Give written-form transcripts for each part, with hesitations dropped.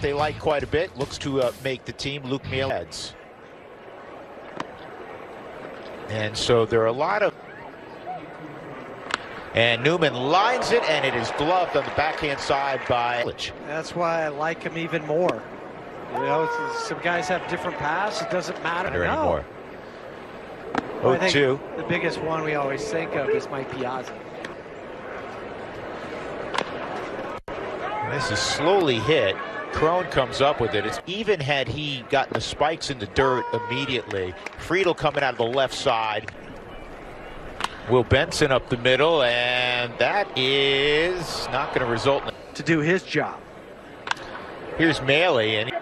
they like quite a bit. Looks to make the team. MLB Reds. And so there are a lot of. And Newman lines it, and it is gloved on the backhand side by. That's why I like him even more. You know, some guys have different paths. It doesn't matter anymore. Well, 0-2. The biggest one we always think of is Mike Piazza. This is slowly hit. Crone comes up with it. It's even had he gotten the spikes in the dirt immediately. Friedel coming out of the left side. Will Benson up the middle, and that is not going to result in to do his job. Here's Maley, and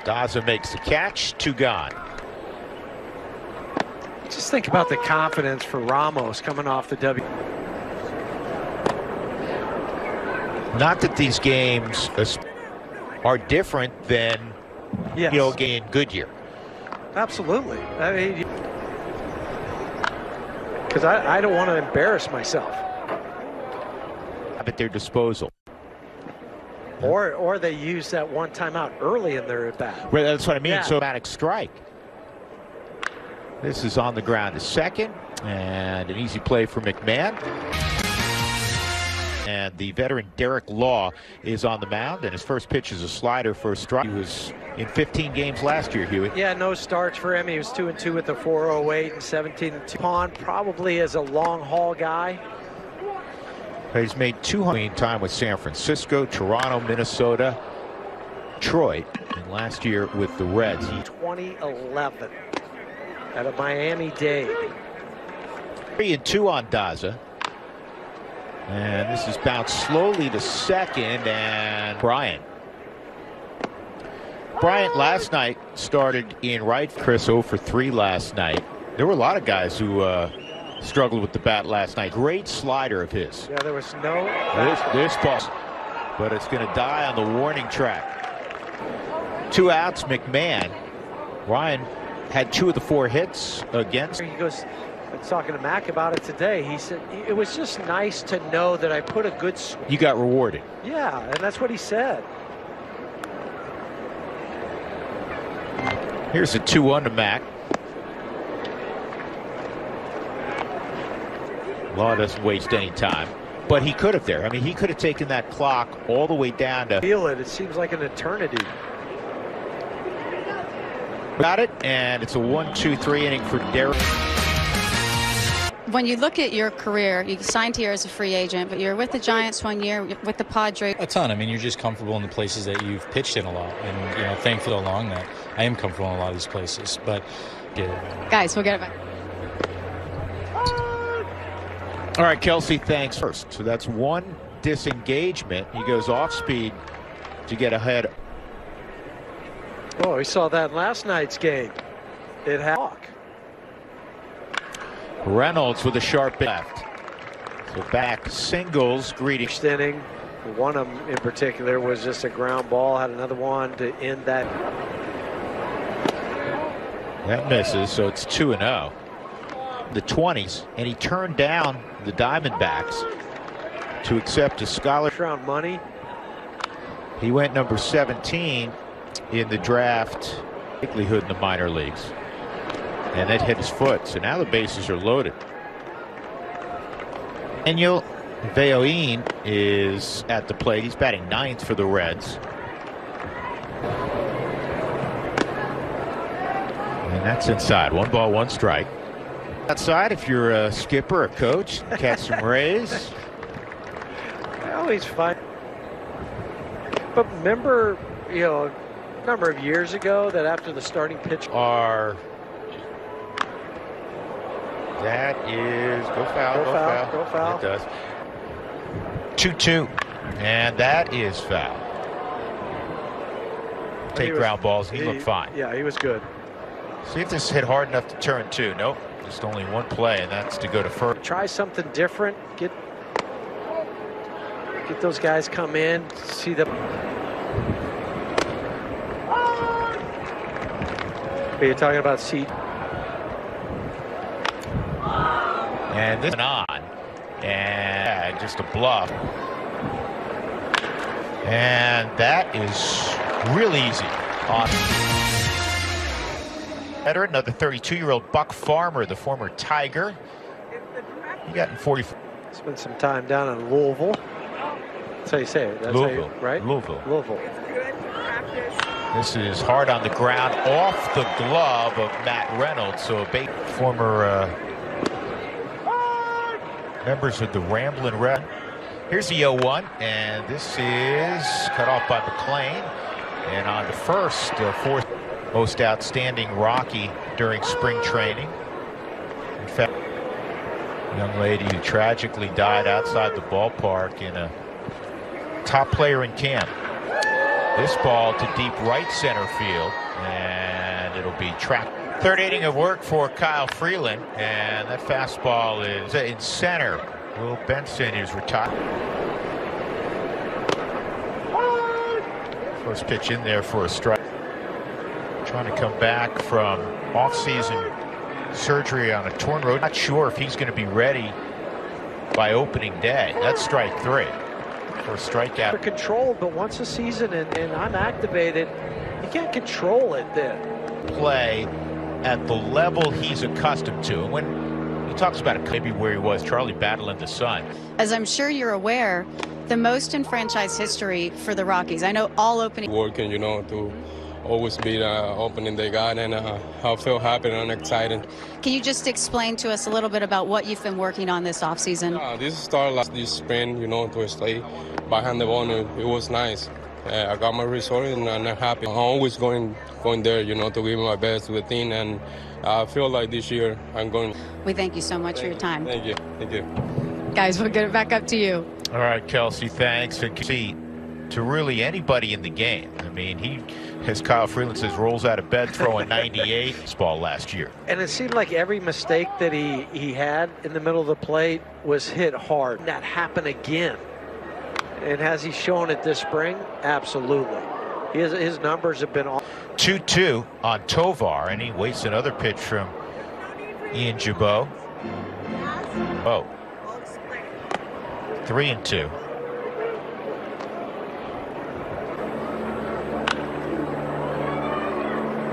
Daza makes the catch. 2 gone. Just think about the confidence for Ramos coming off the W. Not that these games are different than in Goodyear. Absolutely. I mean, because I don't want to embarrass myself. At their disposal. Or they use that one timeout early in their at bat. Well, that's what I mean. Yeah. So automatic strike. This is on the ground to second, and an easy play for McMahon. And the veteran Derek Law is on the mound, and his first pitch is a slider for a strike. He was in 15 games last year, Huey. Yeah, no starts for him. He was 2-2 with the 4.08 and 17-2. Pond probably as a long haul guy. He's made 200 time with San Francisco, Toronto, Minnesota, Detroit, and last year with the Reds. 2011 at a Miami-Dade. 3-2 on Daza. And this is bounced slowly to second, and Bryant last night started in right. Chris 0 for 3 last night. There were a lot of guys who struggled with the bat last night. Great slider of his. Yeah, there was no. This ball, but it's going to die on the warning track. 2 outs. McMahon. Ryan had 2 of the 4 hits against. He goes. I was talking to Mac about it today. He said it was just nice to know that I put a good. You got rewarded. Yeah, and that's what he said. Here's a 2-1 to Mac. Law doesn't waste any time, but he could have there. I mean, he could have taken that clock all the way down to. Feel it. It seems like an eternity. Got it, and it's a 1-2-3 inning for Derek. When you look at your career, you signed here as a free agent, but you're with the Giants 1 year, with the Padres. A ton. I mean, you're just comfortable in the places that you've pitched in a lot, and you know, thankful along that I am comfortable in a lot of these places. But guys, we'll get it back. All right, Kelsey, thanks first. So that's 1 disengagement. He goes off speed to get ahead. Oh, we saw that in last night's game. It had. Reynolds with a sharp left. So back singles greeting. Inning. One of them in particular was just a ground ball. Had another one to end that. That misses, so it's 2-0. The 20s, and he turned down the Diamondbacks to accept a scholarship. Round money. He went number 17 in the draft. Likelihood in the minor leagues. And that hit his foot, so now the bases are loaded. Daniel Veoin is at the plate. He's batting 9th for the Reds. And that's inside. 1 ball, 1 strike. Outside, if you're a skipper, a coach, catch some rays. I always find. But remember, you know, a number of years ago that after the starting pitch are. That is go foul. Go foul. It does. 2-2, and that is foul. Take ground balls. He looked fine. Yeah, he was good. See if this hit hard enough to turn 2. Nope, just only 1 play, and that's to go to first. Try something different. Get those guys come in. See them. Are you talking about seat? And this on, and just a bluff. And that is real easy. Another 32-year-old Buck Farmer, the former Tiger. He got in 44. Spent some time down in Louisville. That's how you say it. That's Louisville, how you, right? Louisville. This is hard on the ground, off the glove of Matt Reynolds. So a former members of the Ramblin' Red. Here's the 0-1, and this is cut off by McClain. And on the first, fourth most outstanding Rocky during spring training. In fact, a young lady who tragically died outside the ballpark in a top player in camp. This ball to deep right center field, and it'll be tracked. Third inning of work for Kyle Freeland, and that fastball is in center. Will Benson is retired. First pitch in there for a strike. Trying to come back from off-season surgery on a torn road. Not sure if he's going to be ready by opening day. That's strike 3. For a strikeout. For control, but once a season and I'm activated, you can't control it then. Play at the level he's accustomed to. And when he talks about it, maybe where he was, Charlie Battle in the sun. As I'm sure you're aware, the most in franchise history for the Rockies. I know all opening. Working, to always be the opening day guy, and I feel happy and excited. Can you just explain to us a little bit about what you've been working on this offseason? This started last this spring, to stay behind the ball. It was nice. I got my result and I'm happy. I'm always going there, to give my best to the team, and I feel like this year I'm going. We thank you so much for your time. Thank you. Thank you. Guys, we'll get it back up to you. All right, Kelsey, thanks. And see, to really anybody in the game. I mean, he, as Kyle Freeland says, rolls out of bed throwing 98 this ball last year. And it seemed like every mistake that he had in the middle of the plate was hit hard. That happened again. And has he shown it this spring? Absolutely. His numbers have been all 2-2 on Tovar, and he wastes another pitch from Ian Jabot. Oh. 3-2.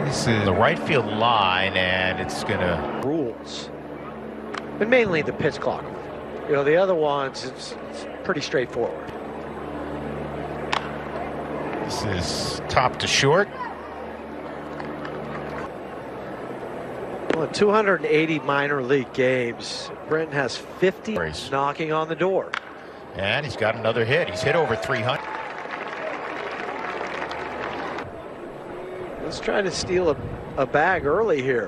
This is the right field line, and it's gonna rules, but mainly the pitch clock. The other ones, it's pretty straightforward. This is top to short. Well, in 280 minor league games, Brenton has 50 knocking on the door. And he's got another hit. He's hit over 300. Let's try to steal a bag early here.